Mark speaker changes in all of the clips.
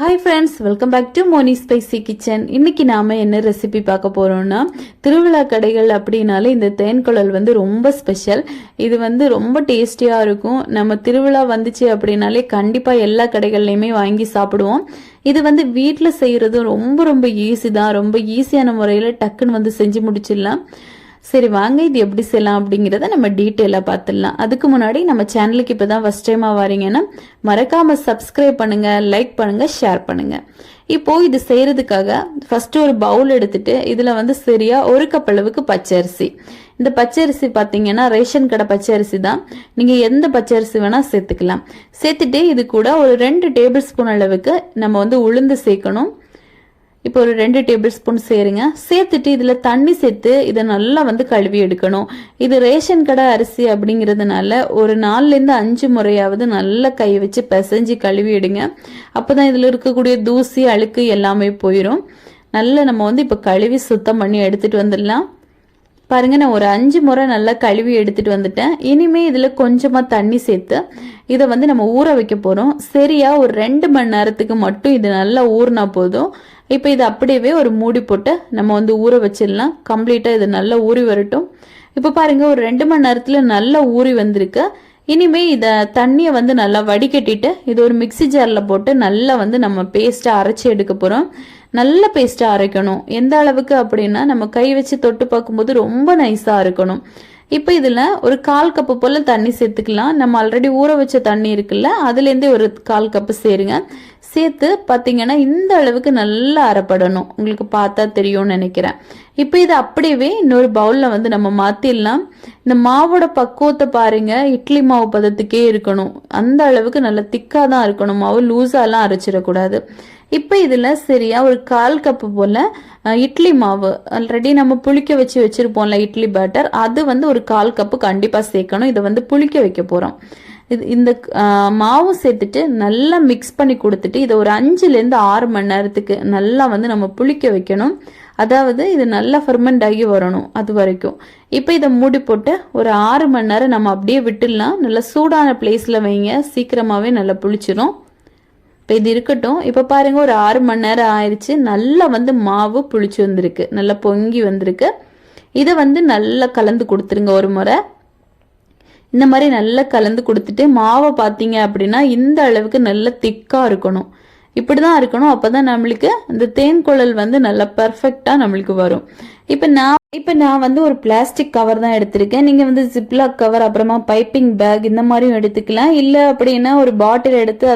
Speaker 1: Hi friends, welcome back to Moni spicy kitchen. இன்னைக்கு நாம என்ன ரெசிபி பார்க்க போறோம்னா, திருவிழா கடைகள் அப்படின்னாலே இந்த தேன்குழல் ரொம்ப ஸ்பெஷல். இது ரொம்ப டேஸ்டியா இருக்கும். நம்ம திருவிழா வந்துச்சு அப்படின்னாலே கண்டிப்பா எல்லா கடைகள்லையுமே வாங்கி சாப்பிடுவோம். இது வீட்டில் செய்யறது ரொம்ப ரொம்ப ஈஸி தான். ரொம்ப ஈஸியான முறையில் டக்குன்னு செஞ்சு முடிச்சிடலாம். சரி வாங்க, இது எப்படி செய்யலாம் அப்படிங்கிறத நம்ம டீட்டெயிலாக பார்த்துடலாம். அதுக்கு முன்னாடி நம்ம சேனலுக்கு இப்போ தான் ஃபஸ்ட் டைமாக வரீங்கன்னா மறக்காமல் சப்ஸ்கிரைப் பண்ணுங்கள், லைக் பண்ணுங்கள், ஷேர் பண்ணுங்கள். இப்போது இது செய்கிறதுக்காக ஃபஸ்ட்டு ஒரு பவுல் எடுத்துட்டு இதில் சரியா 1 கப் அளவுக்கு பச்சரிசி. இந்த பச்சரிசி பார்த்தீங்கன்னா ரேஷன் கடை பச்சரிசி தான். நீங்கள் எந்த பச்சரிசி வேணால் சேர்த்துக்கலாம். சேர்த்துட்டு இது கூட ஒரு 2 டேபிள் ஸ்பூன் அளவுக்கு நம்ம உளுந்து சேர்க்கணும். இப்போ ஒரு 2 டேபிள் ஸ்பூன் சேருங்க. சேர்த்துட்டு இதில் தண்ணி சேர்த்து இதை நல்லா கழுவி எடுக்கணும். இது ரேஷன் கடை அரிசி அப்படிங்கிறதுனால ஒரு 4லேருந்து 5 முறையாவது நல்லா கை வச்சு பிசைஞ்சு கழுவி எடுங்க. அப்போதான் இதில் இருக்கக்கூடிய தூசி அழுக்கு எல்லாமே போயிடும். நல்லா நம்ம இப்போ கழுவி சுத்தம் பண்ணி எடுத்துட்டு வந்துடலாம். பாருங்க, நான் ஒரு 5 முறை நல்லா கழுவி எடுத்துட்டு வந்துட்டேன். இனிமே இதுல கொஞ்சமா தண்ணி சேர்த்து இதை நம்ம ஊற வைக்க போறோம். சரியா ஒரு 2 மணி நேரத்துக்கு மட்டும் இது நல்லா ஊறினா போதும். இப்போ இது அப்படியே ஒரு மூடி போட்டு நம்ம ஊற வச்சிடலாம். கம்ப்ளீட்டா இது நல்லா ஊறி வரட்டும். இப்போ பாருங்க, ஒரு 2 மணி நேரத்துல நல்லா ஊறி வந்திருக்கு. இனிமே இத தண்ணியை நல்லா வடிகட்டிட்டு இது ஒரு மிக்சி ஜார்ல போட்டு நல்லா நம்ம பேஸ்டா அரைச்சி எடுக்க போறோம். நல்ல பேஸ்டா அரைக்கணும். எந்த அளவுக்கு அப்படின்னா நம்ம கை வச்சு தொட்டு பார்க்கும்போது ரொம்ப நைஸா இருக்கணும். இப்போ இதுல ஒரு 1/4 கப்பு போல தண்ணி சேர்த்துக்கலாம். நம்ம ஆல்ரெடி ஊற வச்ச தண்ணி இருக்குல்ல, அதுலேருந்தே ஒரு 1/4 கப்பு சேருங்க. சேர்த்து பார்த்தீங்கன்னா இந்த அளவுக்கு நல்லா அரைப்படணும். உங்களுக்கு பார்த்தா தெரியும்னு நினைக்கிறேன். இப்போ இது அப்படியே இன்னொரு பவுல்ல நம்ம மாத்திடலாம். இந்த மாவோட பக்குவத்தை பாருங்க, இட்லி மாவு பதத்துக்கே இருக்கணும். அந்த அளவுக்கு நல்ல திக்கா தான் இருக்கணும். மாவு லூஸாலாம் அரைச்சிடக்கூடாது. இப்போ இதில் சரியா ஒரு 1/4 கப்பு போல் இட்லி மாவு ஆல்ரெடி நம்ம புளிக்க வச்சு வச்சுருப்போம்ல, இட்லி பேட்டர், அது ஒரு 1/4 கப்பு கண்டிப்பாக சேர்க்கணும். இதை புளிக்க வைக்க போகிறோம். இந்த மாவு சேர்த்துட்டு நல்லா மிக்ஸ் பண்ணி கொடுத்துட்டு இதை ஒரு 5லேருந்து 6 மணி நேரத்துக்கு நல்லா நம்ம புளிக்க வைக்கணும். அதாவது இது நல்லா ஃபெர்மெண்ட் ஆகி வரணும் அது வரைக்கும். இப்போ இதை மூடி போட்டு ஒரு 6 மணி நேரம் நம்ம அப்படியே விட்டுடலாம். நல்லா சூடான பிளேஸில் வைங்க, சீக்கிரமாகவே நல்லா புளிச்சிடும். இப்போ இது இருக்கட்டும். இப்போ பாருங்க, ஒரு 6 மணி நேரம் ஆயிடுச்சு. நல்லா மாவு புளிச்சு வந்திருக்கு, நல்லா பொங்கி வந்திருக்கு. இதை நல்லா கலந்து கொடுத்துருங்க ஒரு முறை. இந்த மாதிரி நல்லா கலந்து கொடுத்துட்டு மாவை பார்த்தீங்க அப்படின்னா இந்த அளவுக்கு நல்ல திக்காக இருக்கணும். இப்படிதான் இருக்கணும். அப்பதான் நம்மளுக்கு இந்த தேன்குழல் நல்லா பெர்ஃபெக்டா நம்மளுக்கு வரும். இப்ப நான் ஒரு பிளாஸ்டிக் கவர் தான் எடுத்திருக்கேன். நீங்க ஜிப்லாக் கவர், அப்புறமா பைப்பிங் பேக் இந்த மாதிரியும் எடுத்துக்கலாம். இல்ல அப்படின்னா ஒரு பாட்டில் எடுத்து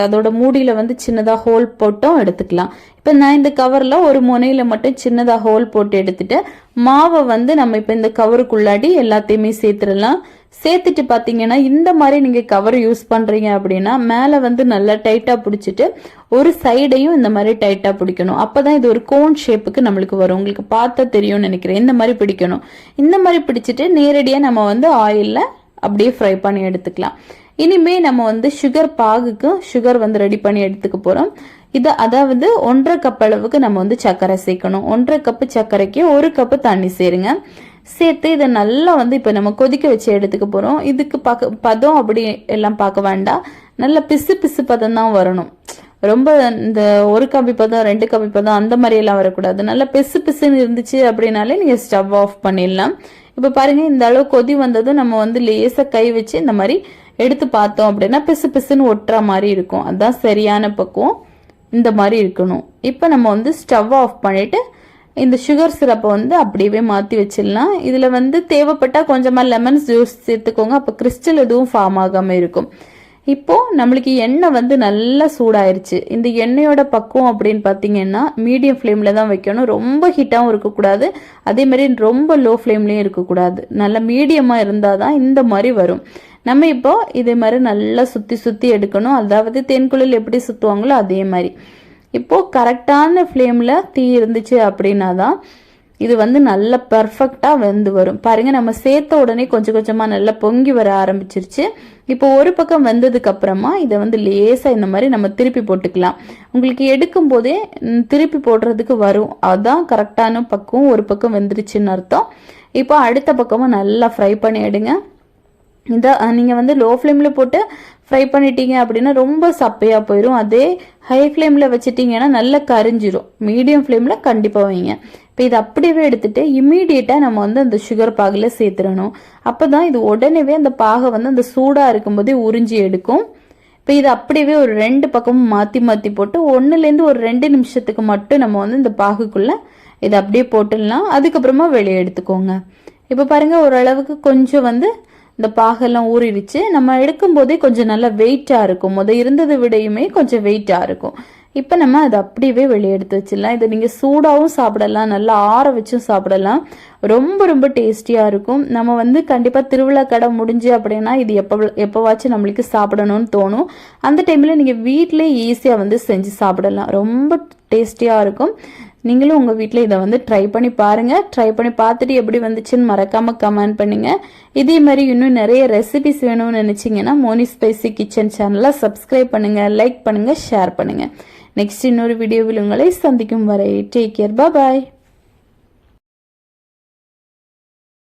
Speaker 1: அதோட மூடியில சின்னதா ஹோல் போட்டும் எடுத்துக்கலாம். இப்ப நான் இந்த கவர்ல ஒரு முனையில மட்டும் சின்னதா ஹோல் போட்டு எடுத்துட்டு மாவை நம்ம இப்ப இந்த கவருக்குள்ளாடி எல்லாத்தையுமே சேர்த்துடலாம். சேர்த்துட்டு பாத்தீங்கன்னா இந்த மாதிரி நீங்க கவர் யூஸ் பண்றீங்க அப்படின்னா மேல நல்லா டைட்டா பிடிச்சிட்டு ஒரு சைடையும் இந்த மாதிரி டைட்டா பிடிக்கணும். அப்பதான் இது ஒரு கோன் ஷேப்புக்கு நம்மளுக்கு வரும். உங்களுக்கு பார்த்தா தெரியும்னு நினைக்கிறேன். இந்த மாதிரி பிடிக்கணும். இந்த மாதிரி பிடிச்சிட்டு நேரடியா நம்ம ஆயில்ல அப்படியே ஃப்ரை பண்ணி எடுத்துக்கலாம். இனிமே நம்ம சுகர் பாகுக்கு சுகர் ரெடி பண்ணி எடுத்துக்க போறோம். அதாவது 1/2 கப் அளவுக்கு நம்ம சர்க்கரை சேர்க்கணும். 1/2 கப்பு சர்க்கரைக்கு 1 கப்பு தண்ணி சேருங்க. சேர்த்து இதை நல்லா இப்ப நம்ம கொதிக்க வச்சு எடுத்துக்க போறோம். இதுக்கு பதம் அப்படி எல்லாம் பார்க்க வேண்டாம். நல்ல பிசு பிசு பதம் தான் வரணும். ரொம்ப இந்த 1 கப்பி பதம் 2 கப்பி பதம் அந்த மாதிரி எல்லாம் வரக்கூடாது. நல்லா பிசு பிசுன்னு இருந்துச்சு அப்படின்னாலே நீங்க ஸ்டவ் ஆஃப் பண்ணிடலாம். இப்ப பாருங்க, இந்த அளவு கொதி வந்ததும் நம்ம லேசா கை வச்சு இந்த மாதிரி எடுத்து பார்த்தோம் அப்படின்னா பிசு பிசுன்னு ஒட்டுற மாதிரி இருக்கும். அதுதான் சரியான பக்குவம். இந்த மாதிரி இருக்கணும். இப்ப நம்ம ஸ்டவ் ஆஃப் பண்ணிட்டு இந்த சுகர் சிரப்பை அப்படியே மாத்தி வச்சிடலாம். இதுல தேவைப்பட்டா கொஞ்சமா லெமன் ஜூஸ் சேர்த்துக்கோங்க. அப்ப கிறிஸ்டல் எதுவும் ஃபார்ம் ஆகாம இருக்கும். இப்போ நம்மளுக்கு எண்ணெய் நல்லா சூடாயிருச்சு. இந்த எண்ணெயோட பக்குவம் அப்படின்னு பாத்தீங்கன்னா மீடியம் ஃப்ளேம்ல தான் வைக்கணும். ரொம்ப ஹீட்டாவும் இருக்கக்கூடாது, அதே மாதிரி ரொம்ப லோ ஃப்ளேம்லயும் இருக்கக்கூடாது. நல்லா மீடியமா இருந்தாதான் இந்த மாதிரி வரும். நம்ம இப்போ இதே மாதிரி நல்லா சுத்தி சுத்தி எடுக்கணும். அதாவது தேன்குழல் எப்படி சுத்துவாங்களோ அதே மாதிரி. இப்போ கரெக்டான ஃப்ளேம்ல தீ இருந்துச்சு அப்படின்னா தான் இது நல்லா பெர்ஃபெக்டா வெந்து வரும். பாருங்க, நம்ம சேர்த்த உடனே கொஞ்சம் கொஞ்சமா நல்லா பொங்கி வர ஆரம்பிச்சிருச்சு. இப்போ ஒரு பக்கம் வெந்ததுக்கு அப்புறமா இதை லேசா இந்த மாதிரி நம்ம திருப்பி போட்டுக்கலாம். உங்களுக்கு எடுக்கும் போதே திருப்பி போடுறதுக்கு வரும். அதான் கரெக்டான பக்கம். ஒரு பக்கம் வெந்துருச்சுன்னு அர்த்தம். இப்போ அடுத்த பக்கமும் நல்லா ஃப்ரை பண்ணி எடுங்க. இதை நீங்கள் வந்து லோ ஃப்ளேமில் போட்டு ஃப்ரை பண்ணிட்டீங்க அப்படின்னா ரொம்ப சப்பையாக போயிடும். அதே ஹை ஃப்ளேமில் வச்சுட்டிங்கன்னா நல்லா கரிஞ்சிரும். மீடியம் ஃப்ளேமில் கண்டிப்பாக வைங்க. இப்போ இது அப்படியே எடுத்துட்டு இம்மீடியட்டாக நம்ம வந்து அந்த சுகர் பாகில் சேர்த்துடணும். அப்போ தான் இது உடனேவே அந்த பாகை வந்து அந்த சூடாக இருக்கும்போதே உறிஞ்சி எடுக்கும். இப்போ இது அப்படியே ஒரு 2 பக்கமும் மாற்றி மாற்றி போட்டு 1லேருந்து ஒரு 2 நிமிஷத்துக்கு மட்டும் நம்ம வந்து இந்த பாகுக்குள்ளே இதை அப்படியே போட்டுடலாம். அதுக்கப்புறமா வெளியே எடுத்துக்கோங்க. இப்போ பாருங்கள், ஓரளவுக்கு கொஞ்சம் வந்து இந்த பாகெல்லாம் ஊறிடுச்சு. நம்ம எடுக்கும்போதே கொஞ்சம் நல்லா வெயிட்டாக இருக்கும். இருந்ததை விடையுமே கொஞ்சம் வெயிட்டாக இருக்கும். இப்போ நம்ம அதை அப்படியே வெளியே எடுத்து வச்சிடலாம். இதை நீங்கள் சூடாகவும் சாப்பிடலாம், நல்லா ஆற வச்சும் சாப்பிடலாம். ரொம்ப ரொம்ப டேஸ்டியாக இருக்கும். நம்ம வந்து கண்டிப்பாக திருவிழா கடை முடிஞ்சு அப்படின்னா இது எப்போவாச்சும் நம்மளுக்கு சாப்பிடணும்னு தோணும். அந்த டைமில் நீங்கள் வீட்டிலே ஈஸியாக வந்து செஞ்சு சாப்பிடலாம். ரொம்ப டேஸ்டியாக இருக்கும். நீங்களும் உங்கள் வீட்டில் இதை வந்து ட்ரை பண்ணி பாருங்கள். ட்ரை பண்ணி பார்த்துட்டு எப்படி வந்துச்சுன்னு மறக்காமல் கமெண்ட் பண்ணுங்கள். இதே மாதிரி இன்னும் நிறைய ரெசிபிஸ் வேணும்னு நினச்சிங்கன்னா மோனி ஸ்பைசி கிச்சன் சேனலை சப்ஸ்கிரைப் பண்ணுங்கள், லைக் பண்ணுங்கள், ஷேர் பண்ணுங்கள். நெக்ஸ்ட் இன்னொரு வீடியோவில் உங்களை சந்திக்கும் வரை டேக் கேர், பாய்.